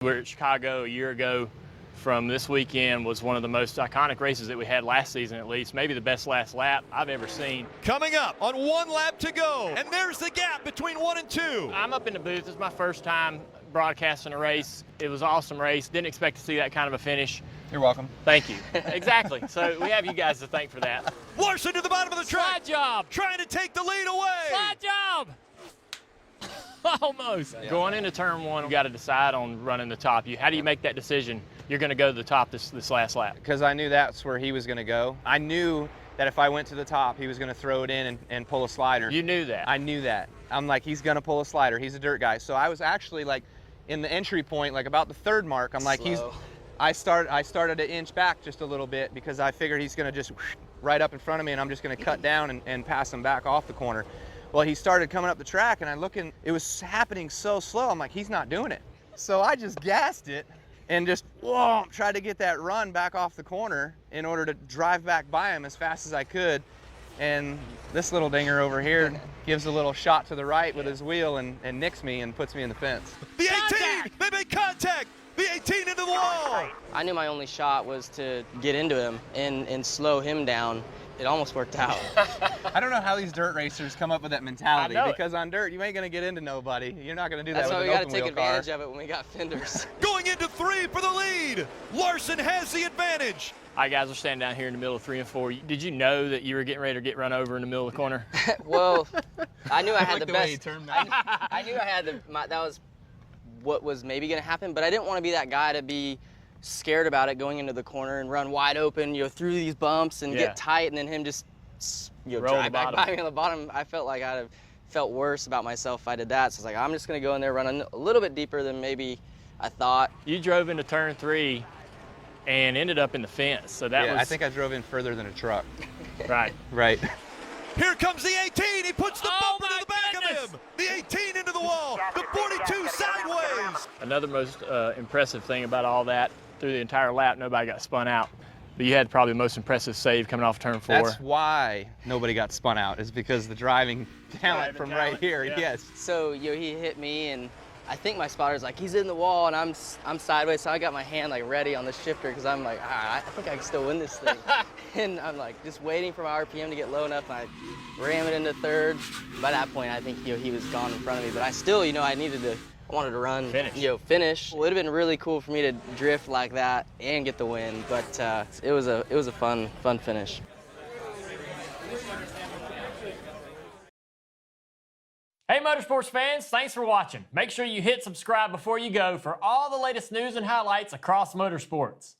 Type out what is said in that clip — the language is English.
We were at Chicago a year ago. From this weekend was one of the most iconic races that we had last season, at least. Maybe the best last lap I've ever seen. Coming up on 1 lap to go, and there's the gap between 1 and 2. I'm up in the booth. It's my first time broadcasting a race. It was an awesome race. Didn't expect to see that kind of a finish. You're welcome. Thank you. Exactly. So we have you guys to thank for that. Larson to the bottom of the track. Slide job. Trying to take the lead away. Slide job. Almost. Yeah. Going into turn 1, you got to decide on running the top. How do you make that decision? You're going to go to the top this last lap. Because I knew that's where he was going to go. I knew that if I went to the top, he was going to throw it in and pull a slider. You knew that? I knew that. I'm like, he's going to pull a slider. He's a dirt guy. So I was actually like in the entry point, like about the 3rd mark. I'm like, I started to inch back just a little bit because I figured he's going to just right up in front of me and I'm just going to cut down and pass him back off the corner. Well, he started coming up the track and it was happening so slow. I'm like, he's not doing it. So I just gassed it and just tried to get that run back off the corner in order to drive back by him as fast as I could. And this little dinger over here gives a little shot to the right with his wheel and nicks me and puts me in the fence. The 18, they make contact. The 18 into the wall. I knew my only shot was to get into him and slow him down. It almost worked out. I don't know how these dirt racers come up with that mentality, because on dirt, you ain't gonna get into nobody. You're not gonna do that with an open wheel car. That's why we gotta take advantage of it when we got fenders. Going into 3 for the lead. Larson has the advantage. All right, guys, we're standing down here in the middle of 3 and 4. Did you know that you were getting ready to get run over in the middle of the corner? Well, I knew I had like the way best. you turned that. I knew I had that was what was maybe gonna happen, but I didn't want to be that guy to be scared about it going into the corner and run wide open, through these bumps and get tight, and then him just, drive back by me on the bottom. I felt like I'd have felt worse about myself if I did that. So I was like, I'm just gonna go in there, run a little bit deeper than maybe I thought. You drove into turn 3 and ended up in the fence. So that was. I think I drove in further than a truck. Right. Right. Here comes the 18. He puts the bumper to the back of him. The 18 into the wall. The 42 sideways. Another most impressive thing about all that, through the entire lap, nobody got spun out. But you had probably the most impressive save coming off turn 4. That's why nobody got spun out, is because the driving talent from right here. Yeah. Yes. So he hit me, and I think my spotter's like, he's in the wall, and I'm sideways, so I got my hand like ready on the shifter because I'm like, I think I can still win this thing. And I'm like just waiting for my RPM to get low enough, and I ram it into 3rd. By that point, I think he was gone in front of me, but I still, I wanted to run, finish. Well, it'd have been really cool for me to drift like that and get the win, but it was a fun finish. Hey Motorsports fans, thanks for watching. Make sure you hit subscribe before you go for all the latest news and highlights across motorsports.